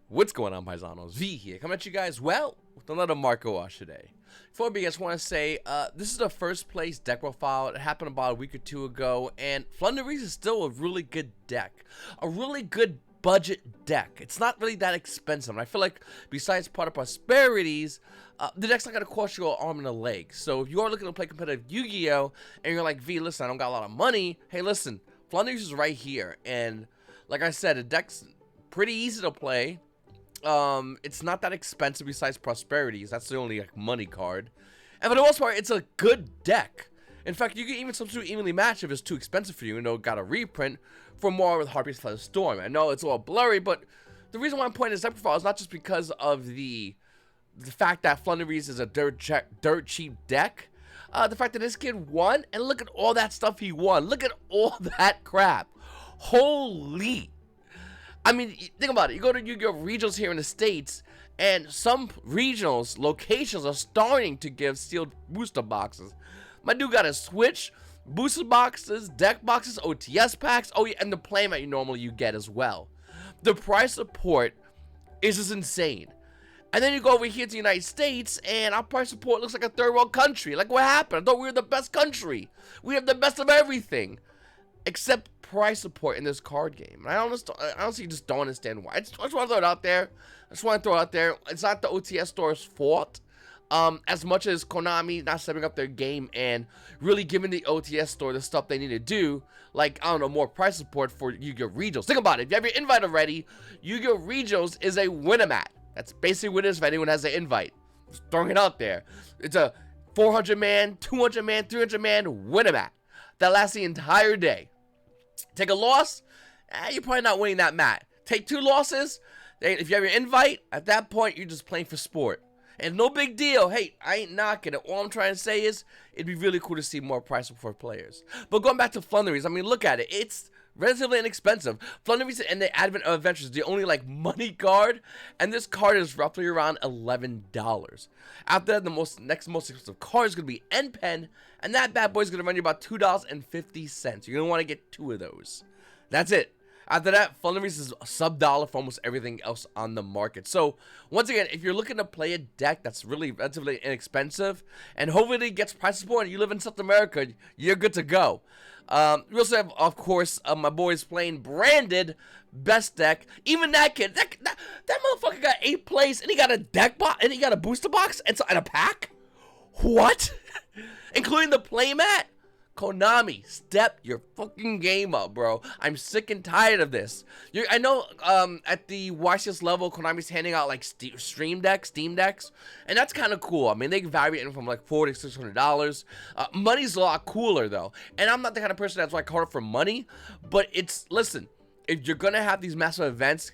What's going on, Paisanos? V here, coming at you guys, well, with another market watch today. Before we begin, I just want to say, this is the first place deck profile. It happened about a week or two ago, and Floowandereeze is still a really good deck. A really good budget deck. It's not really that expensive, and I feel like, besides part of Prosperities, the deck's not going to cost you an arm and a leg. So if you are looking to play competitive Yu-Gi-Oh! And you're like, V, listen, I don't got a lot of money. Hey, listen, Floowandereeze is right here, and like I said, the deck's pretty easy to play. It's not that expensive besides Prosperities. That's the only like money card. And for the most part, it's a good deck. In fact, you can even substitute evenly match if it's too expensive for you and it got a reprint for more with Harpy's Feather Storm. I know it's all blurry, but the reason why I'm pointing this deck profile is not just because of the fact that Floowandereeze is a dirt cheap deck. The fact that this kid won, and look at all that stuff he won. Look at all that crap. Holy. I mean, think about it. You go to Yu-Gi-Oh! Regionals here in the States, and some regionals, locations are starting to give sealed booster boxes. My dude got a Switch, booster boxes, deck boxes, OTS packs, oh yeah, and the playmat you get as well. The price support is just insane. And then you go over here to the United States, and our price support looks like a third world country. Like, what happened? I thought we were the best country. We have the best of everything. Except price support in this card game. And I honestly just don't understand why. I just want to throw it out there. It's not the OTS store's fault. As much as Konami not stepping up their game and really giving the OTS store the stuff they need to do, like, I don't know, more price support for Yu-Gi-Oh! Regionals. Think about it. If you have your invite already, Yu-Gi-Oh! Regionals is a win-a-mat. That's basically what it is if anyone has an invite. Just throwing it out there. It's a 400-man, 200-man, 300-man win-a-mat that lasts the entire day. Take a loss, you're probably not winning that mat. Take 2 losses, if you have your invite, at that point, you're just playing for sport. And no big deal. Hey, I ain't knocking it. All I'm trying to say is, it'd be really cool to see more price for players. But going back to Floowandereeze, I mean, look at it. It's relatively inexpensive. Floowandereeze and the Advent of Adventures is the only, like, money card. And this card is roughly around $11. After that, the next most expensive card is going to be N-Pen. And that bad boy is going to run you about $2.50. You're going to want to get 2 of those. That's it. After that, Floowandereeze is sub-dollar for almost everything else on the market. So, once again, if you're looking to play a deck that's really relatively inexpensive, and hopefully it gets price support, and you live in South America, you're good to go. We also have, of course, my boys playing branded best deck. Even that kid, that motherfucker got 8th place, and he got a deck box, and he got a booster box, and a pack? What? Including the playmat? Konami, step your fucking game up, bro. I'm sick and tired of this. I know at the YCS level, Konami's handing out like Steam decks, and that's kind of cool. I mean, they can vary it from like $400 to $600. Money's a lot cooler though, and I'm not the kind of person that's like caught up for money. But listen, if you're gonna have these massive events,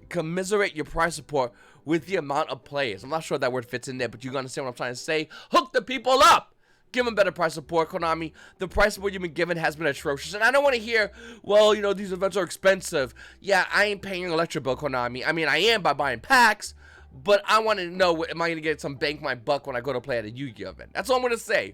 commiserate your price support with the amount of players. I'm not sure if that word fits in there, but you understand what I'm trying to say. Hook the people up. Give them better price support, Konami. The price support you've been given has been atrocious. And I don't want to hear, well, you know, these events are expensive. Yeah, I ain't paying your electric bill, Konami. I mean, I am by buying packs, but I want to know, am I going to get some bang for my buck when I go to play at a Yu-Gi-Oh! Event? That's all I'm going to say.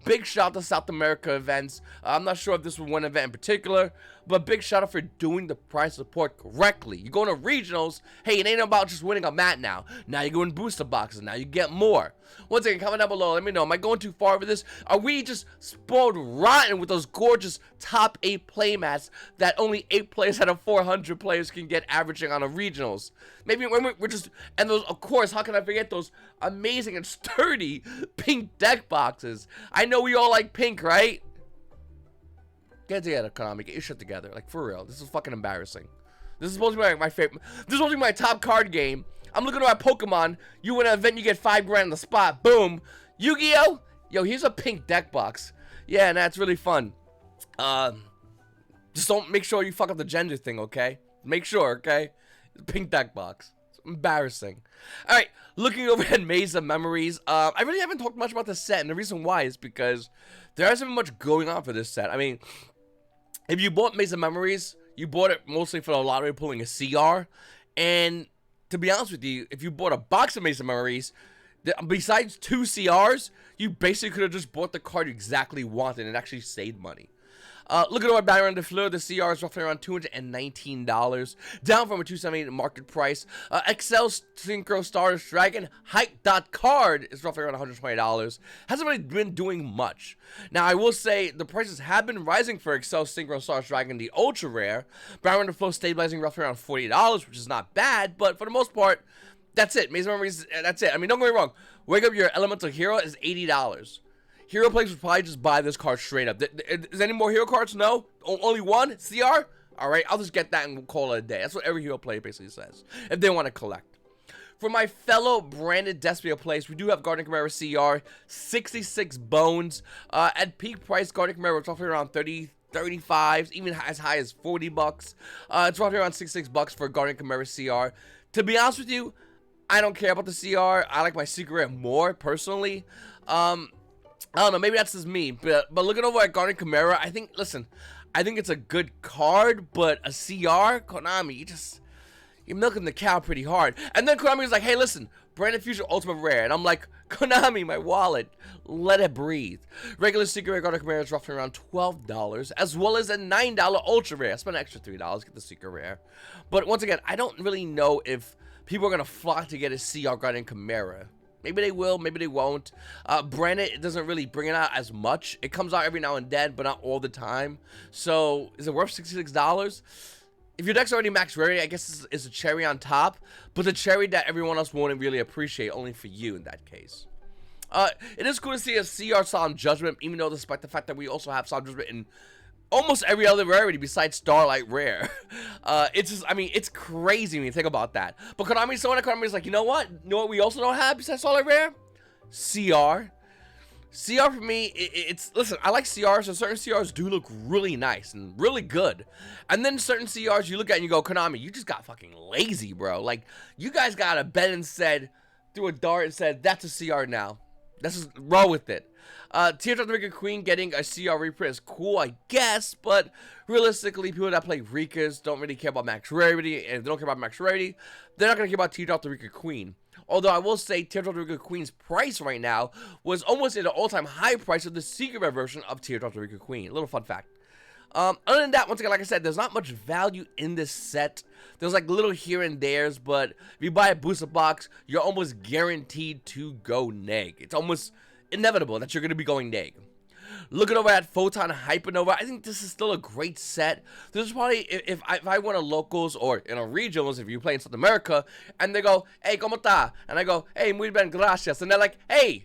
Big shout out to South America events. I'm not sure if this was one event in particular, but big shout out for doing the price support correctly. You're going to regionals. Hey, it ain't about just winning a mat now. Now you're going booster boxes. Now you get more. Once again, comment down below. Let me know. Am I going too far with this? Are we just spoiled rotten with those gorgeous top 8 playmats that only 8 players out of 400 players can get averaging on a regionals? Maybe we're just, and those, of course, how can I forget those amazing and sturdy pink deck boxes? I know we all like pink, right? Get it together, Konami. Get your shit together. Like, for real. This is fucking embarrassing. This is supposed to be my favorite. This is supposed to be my top card game. I'm looking at my Pokemon. You win an event, you get $5 grand on the spot. Boom. Yu-Gi-Oh! Yo, here's a pink deck box. Yeah, and that's really fun. Just don't make sure you fuck up the gender thing, okay? Make sure, okay? Pink deck box. It's embarrassing. Alright, looking over at Maze of Memories. I really haven't talked much about this set, and the reason why is because there hasn't been much going on for this set. I mean, if you bought Maze of Memories, you bought it mostly for the lottery pulling a CR, and to be honest with you, if you bought a box of Maze of Memories, besides 2 CRs, you basically could have just bought the card you exactly wanted and actually saved money. Looking over Baron de Fleur, the CR is roughly around $219, down from a $278 market price. Excel Synchro Stars Dragon Hype.card is roughly around $120. Hasn't really been doing much. Now, I will say the prices have been rising for Excel Synchro Stars Dragon, the ultra rare. Baron de Fleur stabilizing roughly around $40, which is not bad, but for the most part, that's it. Maze Memories, that's it. I mean, don't get me wrong. Wake Up Your Elemental Hero is $80. Hero players would probably just buy this card straight up. Is any more hero cards? No? Only one? CR? Alright, I'll just get that and we'll call it a day. That's what every hero player basically says, if they want to collect. For my fellow branded Despia players, we do have Guardian Chimera CR, 66 bones. At peak price, Guardian Chimera is roughly around 30, 35, even as high as $40. It's roughly around $66 for Guardian Chimera CR. To be honest with you, I don't care about the CR. I like my secret rare more, personally. I don't know, maybe that's just me, but looking over at Guardian Chimera, I think, listen, I think it's a good card, but a CR, Konami, you're milking the cow pretty hard. And then Konami was like, hey, listen, Branded Future Ultimate Rare, and I'm like, Konami, my wallet, let it breathe. Regular secret rare Guardian Chimera is roughly around $12, as well as a $9 ultra rare. I spent an extra $3, get the secret rare. But once again, I don't really know if people are going to flock to get a CR Guardian Chimera. Maybe they will, maybe they won't. Branded, it doesn't really bring it out as much. It comes out every now and then, but not all the time. So, is it worth $66? If your deck's already max rarity, I guess it's a cherry on top. But the cherry that everyone else won't really appreciate, only for you in that case. It is cool to see a CR Solemn Judgment, even though despite the fact that we also have Solemn Judgment in almost every other rarity besides Starlight Rare. It's just, I mean, it's crazy when you think about that. But someone at Konami is like, you know what we also don't have besides Starlight Rare? CR. CR for me, listen, I like CRs, so certain CRs do look really nice and really good. And then certain CRs you look at and you go, Konami, you just got fucking lazy, bro. Like, you guys got a bet and said, threw a dart and said, that's a CR now. Let's just roll with it. Teardrop the Rika Queen getting a CR reprint is cool, I guess, but realistically, people that play Rikas don't really care about max rarity, and if they don't care about max rarity, they're not going to care about Teardrop the Rika Queen. Although I will say Teardrop the Rika Queen's price right now was almost at an all-time high price of the secret rare version of Teardrop the Rika Queen. A little fun fact. Other than that, once again, like I said, there's not much value in this set. There's like little here and there's, but if you buy a booster box, you're almost guaranteed to go neg. It's almost inevitable that you're going to be going neg. Looking over at Photon Hypernova, I think this is still a great set. This is probably, if I went to locals or in a regionals, if you play in South America, and they go, hey, ¿cómo está? And I go, hey, muy bien, gracias. And they're like, hey,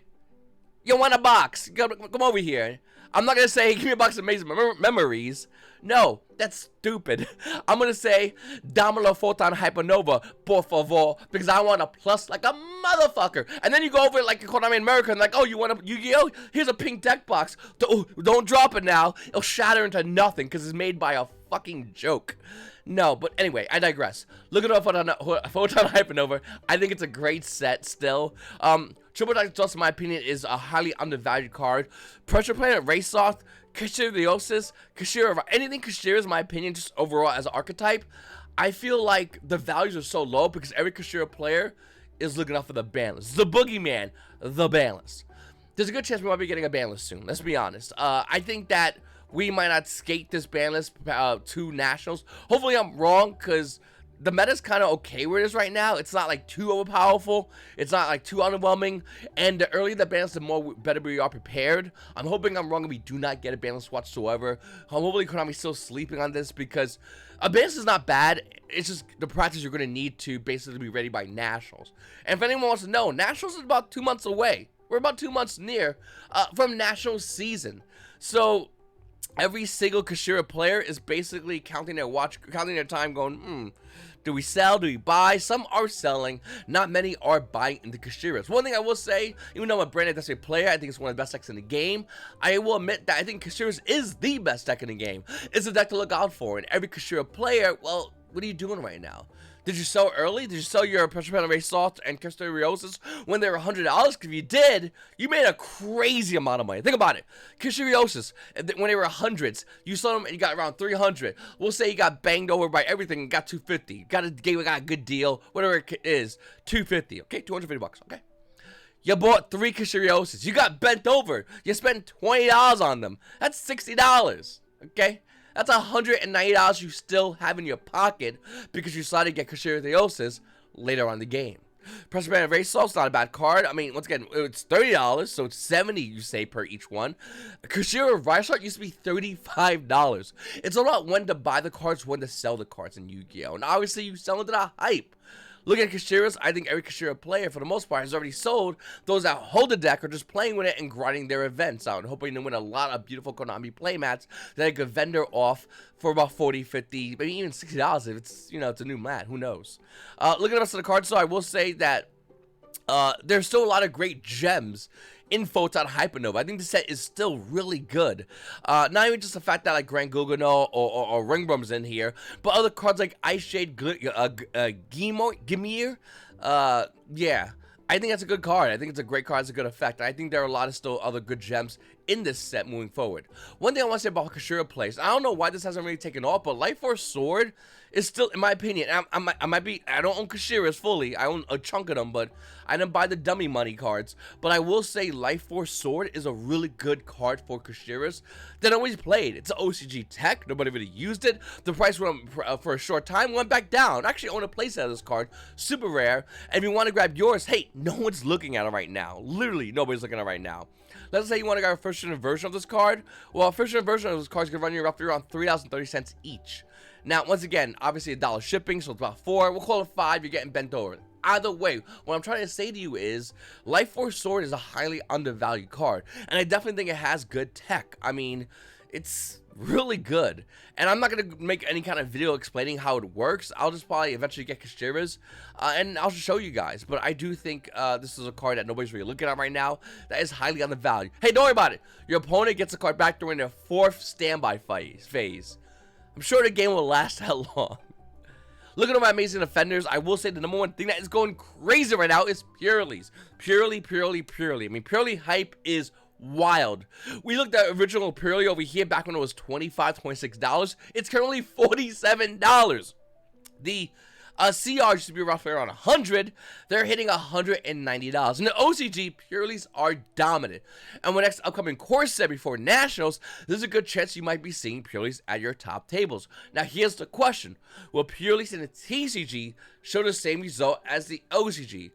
you want a box? Come over here. I'm not going to say, give me a box of Maze Memories. No, that's stupid. I'm going to say, dámelo Photon Hypernova, por favor, because I want a plus like a motherfucker. And then you go over like Konami in America and like, oh, you want a Yu-Gi-Oh? Here's a pink deck box. Don't drop it now. It'll shatter into nothing because it's made by a fucking joke. No, but anyway, I digress. Look at Photon Hypernova. I think it's a great set still. Triple Deck Dust, in my opinion, is a highly undervalued card. Pressure Planet, Raceoth, Kashiriosis, anything Kashir is, in my opinion, just overall as an archetype. I feel like the values are so low because every Kashir player is looking out for the ban list. The boogeyman, the ban list. There's a good chance we might be getting a ban list soon, let's be honest. I think that we might not skate this ban list to Nationals. Hopefully I'm wrong, because the meta's kind of okay where it is right now. It's not like too overpowerful. It's not like too underwhelming. And the earlier the ban list, the better we are prepared. I'm hoping I'm wrong and we do not get a ban list whatsoever. Hopefully Konami's still sleeping on this, because a ban list is not bad. It's just the practice you're going to need to basically be ready by Nationals. And if anyone wants to know, Nationals is about 2 months away. We're about 2 months near from Nationals season. So every single Kashira player is basically counting their time going, do we sell? Do we buy? Some are selling. Not many are buying into Kashiras. One thing I will say, even though I'm a branded Destiny player, I think it's one of the best decks in the game. I will admit that I think Kashiras is the best deck in the game. It's a deck to look out for. And every Kashira player, well, what are you doing right now? Did you sell early? Did you sell your Pressure Panel Raceoth and Kashiriosis when they were $100? Because if you did, you made a crazy amount of money. Think about it. Kashiriosis, when they were hundreds, you sold them and you got around 300. We'll say you got banged over by everything and got 250. Got a good deal, whatever it is, 250. Okay, 250 bucks. Okay. You bought 3 Kashiriosis. You got bent over. You spent $20 on them. That's $60. Okay? That's $190 you still have in your pocket because you decided to get Konami later on in the game. Programmable Race is not a bad card. I mean, once again, it's $30, so it's $70 you save per each one. Kushiro Rice Art used to be $35. It's all about when to buy the cards, when to sell the cards in Yu-Gi-Oh! And obviously, you sell into the hype. Looking at Kushiras, I think every Kushiro player, for the most part, has already sold. Those that hold the deck are just playing with it and grinding their events out and hoping to win a lot of beautiful Konami playmats that they could vendor off for about $40, $50, maybe even $60 if it's, you know, it's a new mat. Who knows? Looking at the rest of the cards, so I will say that there's still a lot of great gems in Photon Hypernova. I think the set is still really good. Not even just the fact that like Grand Gugano or Ringbrum's in here, but other cards like Ice Shade Gimir. Yeah, I think that's a good card. I think it's a great card. It's a good effect. I think there are a lot of still other good gems in this set moving forward. One thing I want to say about Kushiro plays, I don't know why this hasn't really taken off, but Lightforce Sword is still, in my opinion, I don't own Kushiras fully. I own a chunk of them, but I didn't buy the dummy money cards. But I will say Lightforce Sword is a really good card for Kushiras that always played. It's an OCG tech. Nobody really used it. The price went for a short time, went back down. I actually own a playset of this card. Super rare. And if you want to grab yours, hey, no one's looking at it right now. Literally, nobody's looking at it right now. Let's say you want to grab a first generation version of this card. Well, a first generation version of this card is going to run you roughly around $3.30 each. Now, once again, obviously $1 shipping, so it's about $4. We'll call it $5. You're getting bent over. Either way, what I'm trying to say to you is Lightforce Sword is a highly undervalued card, and I definitely think it has good tech. I mean, it's really good, and I'm not going to make any kind of video explaining how it works. I'll just probably eventually get Kushiras, and I'll just show you guys, but I do think this is a card that nobody's really looking at right now that is highly undervalued. Hey, don't worry about it. Your opponent gets a card back during their 4th standby phase. I'm sure the game will last that long. Looking at my amazing offenders, I will say the number one thing that is going crazy right now is Purrely's. Purrely. I mean, Purrely hype is wild. We looked at original Purrely over here back when it was $25, $26. It's currently $47. The CR used to be roughly around $100. They're hitting $190. And the OCG Purrely's are dominant. And when next upcoming course set before Nationals, there's a good chance you might be seeing Purrely's at your top tables. Now here's the question. Will Purrely's in the TCG show the same result as the OCG?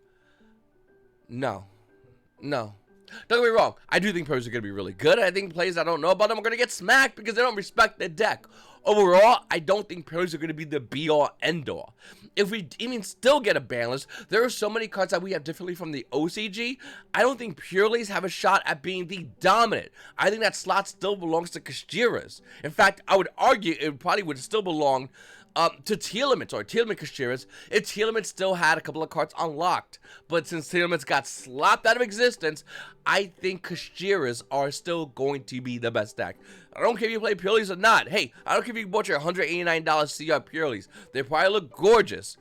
No. Don't get me wrong, I do think pros are going to be really good. I think players I don't know about them are going to get smacked because they don't respect the deck. Overall, I don't think pros are going to be the be-all, end-all. If we even still get a ban list, there are so many cards that we have differently from the OCG. I don't think Purrely's have a shot at being the dominant. I think that slot still belongs to Kushiras. In fact, I would argue it probably would still belong to Telements or Telement Kushiras if Telements still had a couple of cards unlocked. But since Telements got slapped out of existence, I think Kushiras are still going to be the best deck. I don't care if you play Purrely's or not. Hey, I don't care if you bought your $189 CR Purrely's. They probably look gorgeous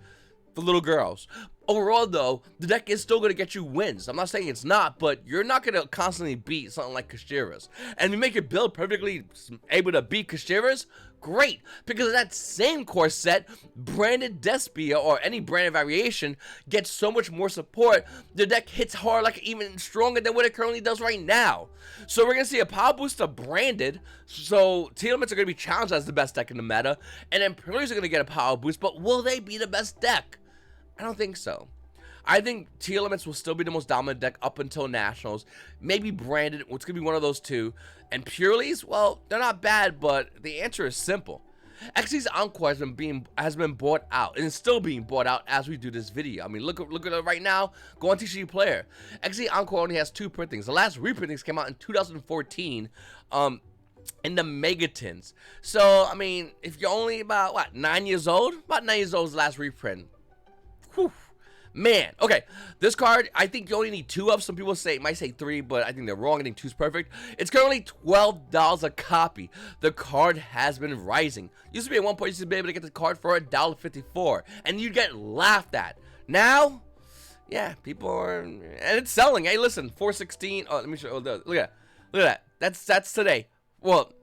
for little girls. Overall, though, the deck is still going to get you wins. I'm not saying it's not, but you're not going to constantly beat something like Kushiras. And if you make your build perfectly able to beat Kushiras, great. Because of that same core set, branded Despia or any branded variation gets so much more support. The deck hits hard, like even stronger than what it currently does right now. So we're going to see a power boost of branded. So Telements are going to be challenged as the best deck in the meta. And then Purrely's are going to get a power boost, but will they be the best deck? I don't think so. I think Telements will still be the most dominant deck up until Nationals. Maybe branded, it's going to be one of those two. And Purrely's, well, they're not bad, but the answer is simple. XYZ's Encore has been bought out, and it's still being bought out as we do this video. I mean, look at it right now. Go on TCG Player. XYZ Encore only has 2 printings. The last reprintings came out in 2014. In the Megatons. So, I mean, if you're only about, what, 9 years old? About 9 years old is the last reprint. Whew. Man, okay, this card, I think you only need 2 of. Some people might say 3, but I think they're wrong. I think 2 is perfect. It's currently $12 a copy. The card has been rising. Used to be at one point, you used to be able to get the card for $1.54, and you'd get laughed at. Now, yeah, people are, and it's selling. Hey, listen, 416. Oh, let me show. Look at that. That's today. Well,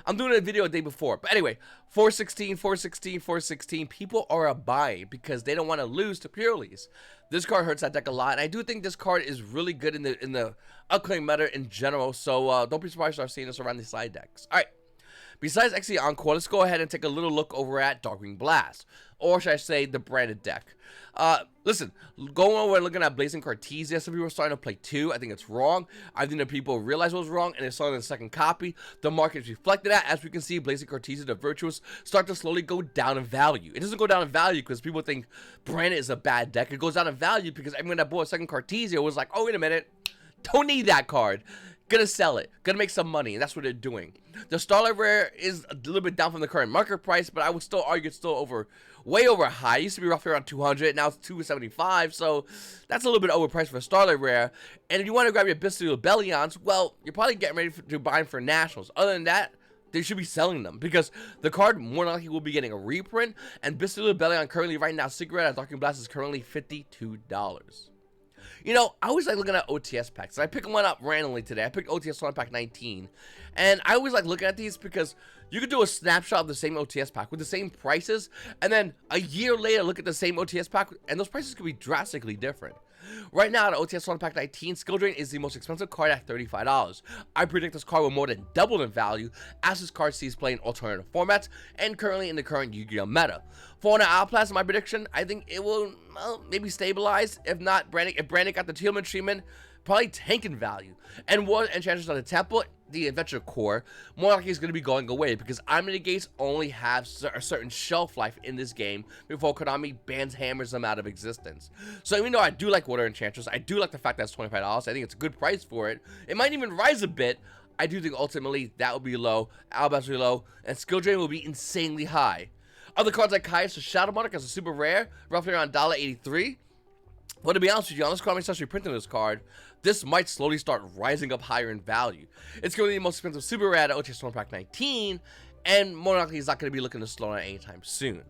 I'm doing a video a day before, but anyway, 416. People are buying because they don't want to lose to Purrely's. This card hurts that deck a lot, and I do think this card is really good in the upcoming meta in general. So don't be surprised to start seeing this around the side decks. All right, Besides actually Encore, let's go ahead and take a little look over at Darkwing Blast, or should I say the branded deck. Listen, going over and looking at Blazing Cartesia, some people are starting to play 2. I think it's wrong. I think that people realize what was wrong and they're selling the second copy. The market is reflected that. As we can see, Blazing Cartesia, the Virtuous, start to slowly go down in value. It doesn't go down in value because people think branded is a bad deck. It goes down in value because everyone that bought a second Cartesia was like, oh, wait a minute, don't need that card. Gonna sell it, gonna make some money, and that's what they're doing. The Starlight Rare is a little bit down from the current market price, but I would still argue it's still way over high. It used to be roughly around 200, now it's 275, so that's a little bit overpriced for a Starlight Rare. And if you want to grab your Bestial Bellions, well, you're probably getting ready to buy them for Nationals. Other than that, they should be selling them because the card more than likely will be getting a reprint, and Bestial Bellion currently right now, Cigarette at Darkwing Blast is currently $52. You know, I always like looking at OTS packs. I picked one up randomly today. I picked OTS 1 pack 19. And I always like looking at these because you could do a snapshot of the same OTS pack with the same prices. And then a year later, look at the same OTS pack. And those prices could be drastically different. Right now, the OTS 1 pack 19, Skill Drain is the most expensive card at $35. I predict this card will more than double in value as this card sees play in alternative formats and currently in the current Yu-Gi-Oh meta. For an Outplast, my prediction, I think it will maybe stabilize. If not, if Brandon got the Tillman treatment, probably tank in value. And War Enchanters on the Temple, the Adventure Core, more likely is going to be going away because Omni Gates only have a certain shelf life in this game before Konami hammers them out of existence. So even though I do like Water Enchanters, I do like the fact that it's $25. I think it's a good price for it. It might even rise a bit. I do think ultimately that will be low, Alabasta will be low, and Skill Drain will be insanely high. Other cards like Kai's Shadow Monarch as a super rare, roughly around $1.83. But to be honest with you, unless Konami starts reprinting this card, this might slowly start rising up higher in value. It's going to be the most expensive super rare at OTS 1 pack 19, and more likely is not going to be looking to slow down anytime soon.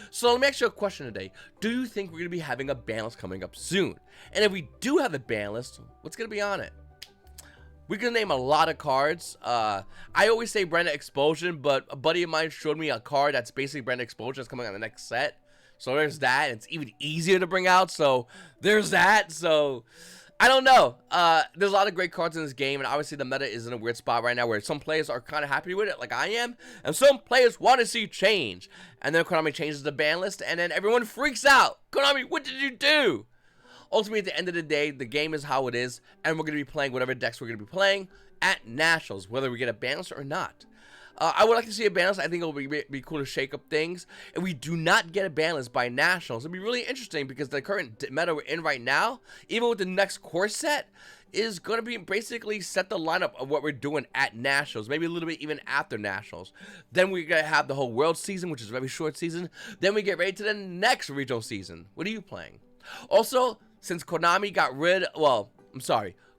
So let me ask you a question today. Do you think we're going to be having a ban list coming up soon? And if we do have a ban list, what's going to be on it? We can name a lot of cards. I always say Branded Explosion, but a buddy of mine showed me a card that's basically Branded Explosion that's coming on the next set. So there's that. It's even easier to bring out. So there's that. So I don't know. There's a lot of great cards in this game, and obviously the meta is in a weird spot right now where some players are kind of happy with it, like I am, and some players want to see change. And then Konami changes the ban list, and then everyone freaks out. Konami, what did you do? Ultimately, at the end of the day, the game is how it is, and we're going to be playing whatever decks we're going to be playing at Nationals, whether we get a ban list or not. I would like to see a ban list. I think it'll be cool to shake up things. If we do not get a ban list by Nationals, it'll be really interesting because the current meta we're in right now, even with the next core set, is going to be basically set the lineup of what we're doing at Nationals, maybe a little bit even after Nationals. Then we're going to have the whole World season, which is a very short season. Then we get ready to the next regional season. What are you playing? Also, since Konami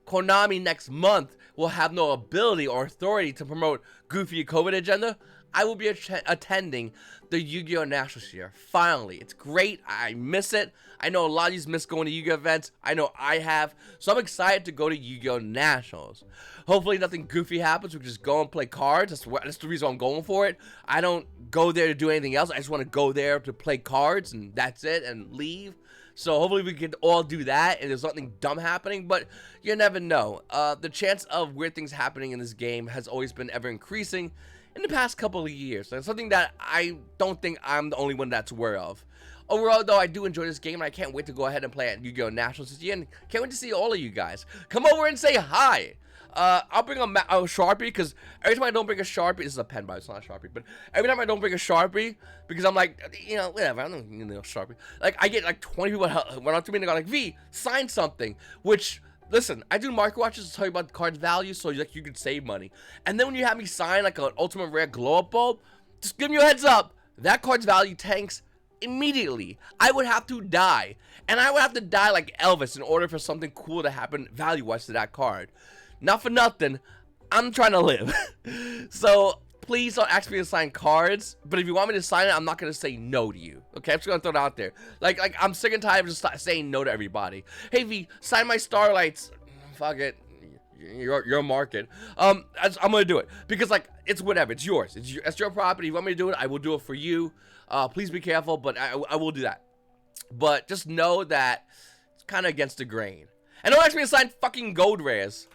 Konami next month will have no ability or authority to promote Goofy COVID agenda, I will be attending the Yu-Gi-Oh! Nationals here. Finally. It's great. I miss it. I know a lot of you miss going to Yu-Gi-Oh! Events. I know I have. So I'm excited to go to Yu-Gi-Oh! Nationals. Hopefully nothing goofy happens. We just go and play cards. That's the reason I'm going for it. I don't go there to do anything else. I just want to go there to play cards, and that's it, and leave. So hopefully we can all do that and there's nothing dumb happening, but you never know. The chance of weird things happening in this game has always been ever increasing in the past couple of years. And something that I don't think I'm the only one that's aware of. Overall, though, I do enjoy this game, and I can't wait to go ahead and play at Yu-Gi-Oh! Nationals this year, and can't wait to see all of you guys. Come over and say hi! I'll bring a Sharpie, because every time I don't bring a Sharpie, this is a pen, but it's not a Sharpie, but every time I don't bring a Sharpie, because I'm like, you know, whatever, I don't need a Sharpie. Like, I get like 20 people run up to me and they go like, V, sign something, which, listen, I do market watches to tell you about the card's value, so like you can save money. And then when you have me sign like an ultimate rare glow-up bulb, just give me a heads up, that card's value tanks immediately. I would have to die, and I would have to die like Elvis in order for something cool to happen value-wise to that card. Not for nothing, I'm trying to live. So please don't ask me to sign cards, but if you want me to sign it, I'm not gonna say no to you. Okay, I'm just gonna throw it out there. Like I'm sick and tired of just saying no to everybody. Hey V, sign my Starlights. Fuck it. Your market. I'm gonna do it because like it's whatever. It's yours. It's your property. If you want me to do it, I will do it for you. Please be careful, but I will do that. But just know that it's kind of against the grain. And don't ask me to sign fucking gold rares.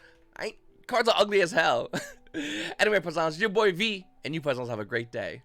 Cards are ugly as hell. Anyway, Paisano, it's your boy V, and you guys also have a great day.